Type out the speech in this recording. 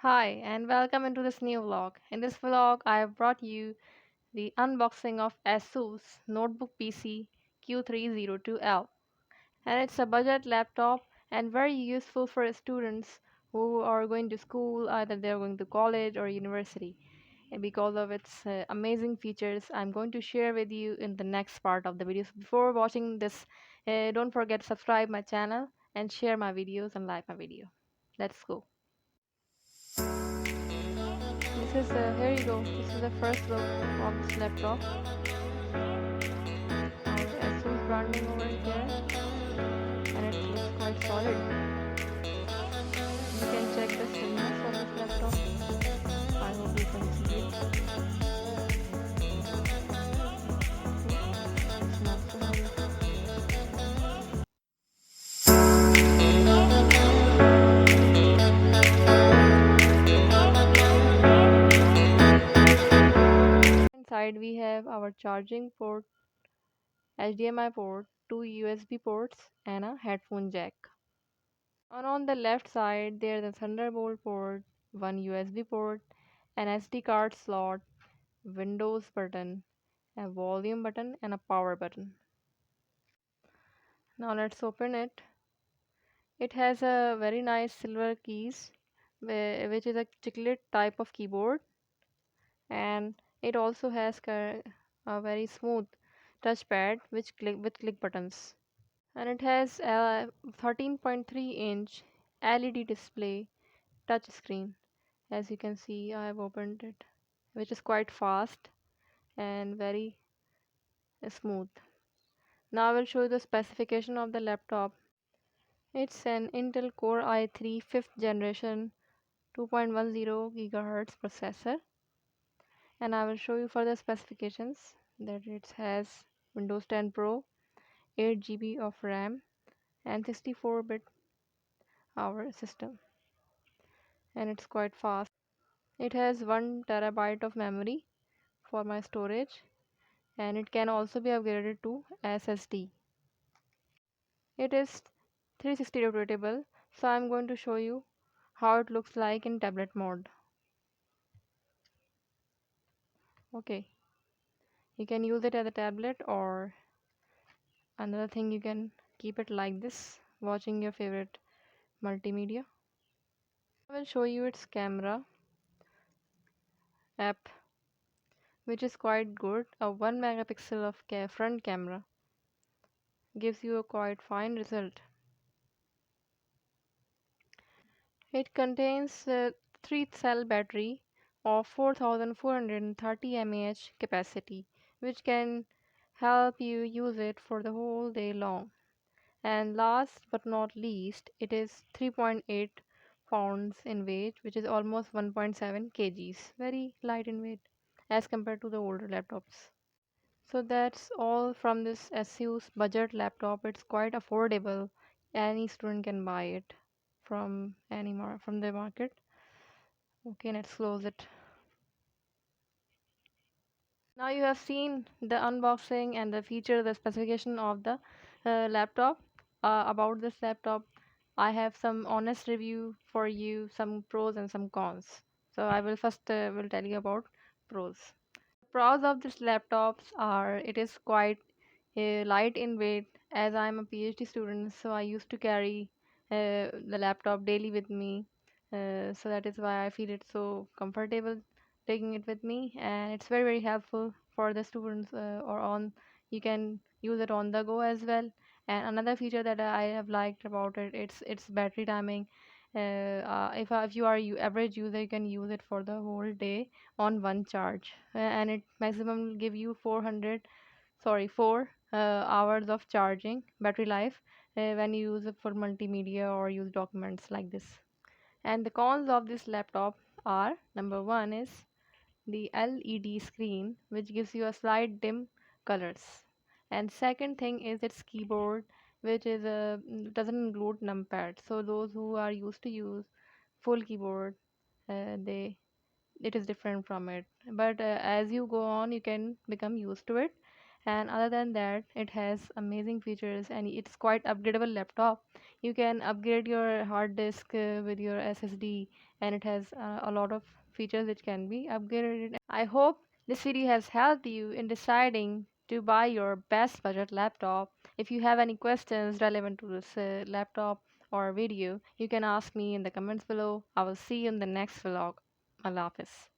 Hi, and welcome into this new vlog. In this vlog, I have brought you the unboxing of Asus Notebook PC Q302L. And it's a budget laptop and very useful for students who are going to school, either they're going to college or university. And because of its amazing features, I'm going to share with you in the next part of the video. So before watching this, don't forget to subscribe my channel and share my videos and like my video. Let's go. Here you go. This is the first look of this laptop. Our Asus branding over here, and it looks quite solid. You can check the slimness of this laptop. I hope you can see it. See, it's not so heavy. Inside we have our charging port, HDMI port, two USB ports, and a headphone jack. And on the left side, there's a Thunderbolt port, one USB port, an SD card slot, Windows button, a volume button, and a power button. Now let's open it. It has a very nice silver keys, which is a chiclet type of keyboard, and it also has a very smooth touchpad which click buttons. And it has a 13.3-inch LED display touch screen. As you can see, I have opened it, which is quite fast and very smooth. Now I will show you the specification of the laptop. It's an Intel Core i3 5th generation 2.10 GHz processor, and I will show you further specifications that it has Windows 10 Pro, 8 GB of RAM, and 64-bit hour system, and it's quite fast. It has 1 terabyte of memory for my storage, and it can also be upgraded to SSD. It is 360 rotatable, so I'm going to show you how it looks like in tablet mode. Okay, you can use it as a tablet, or another thing, you can keep it like this, watching your favorite multimedia. I will show you its camera app, which is quite good. A 1 megapixel of front camera gives you a quite fine result. It contains a 3 cell battery of 4430 mAh capacity, which can help you use it for the whole day long. And last but not least, it is 3.8 pounds in weight, which is almost 1.7 kgs. Very light in weight as compared to the older laptops. So that's all from this Asus budget laptop. It's quite affordable. Any student can buy it from the market. Okay, let's close it. Now you have seen the unboxing and the feature, the specification of the laptop. About this laptop, I have some honest review for you, some pros and some cons. So I will first will tell you about pros. Pros of this laptops are it is quite light in weight. As I'm a PhD student, so I used to carry the laptop daily with me. So that is why I feel it so comfortable taking it with me, and it's very helpful for the students, or on you can use it on the go as well. And another feature that I have liked about it, it's battery timing. If you are average user, you can use it for the whole day on one charge, and it maximum will give you 4 hours of charging battery life when you use it for multimedia or use documents like this. And the cons of this laptop are: number one is the LED screen, which gives you a slight dim colors. And second thing is its keyboard, which is doesn't include numpad. So those who are used to use full keyboard, they it is different from it. But as you go on, you can become used to it. And other than that, it has amazing features and it's quite upgradable laptop. You can upgrade your hard disk with your SSD, and it has a lot of features which can be upgraded. I hope this video has helped you in deciding to buy your best budget laptop. If you have any questions relevant to this laptop or video, you can ask me in the comments below. I will see you in the next vlog. Allah Hafiz.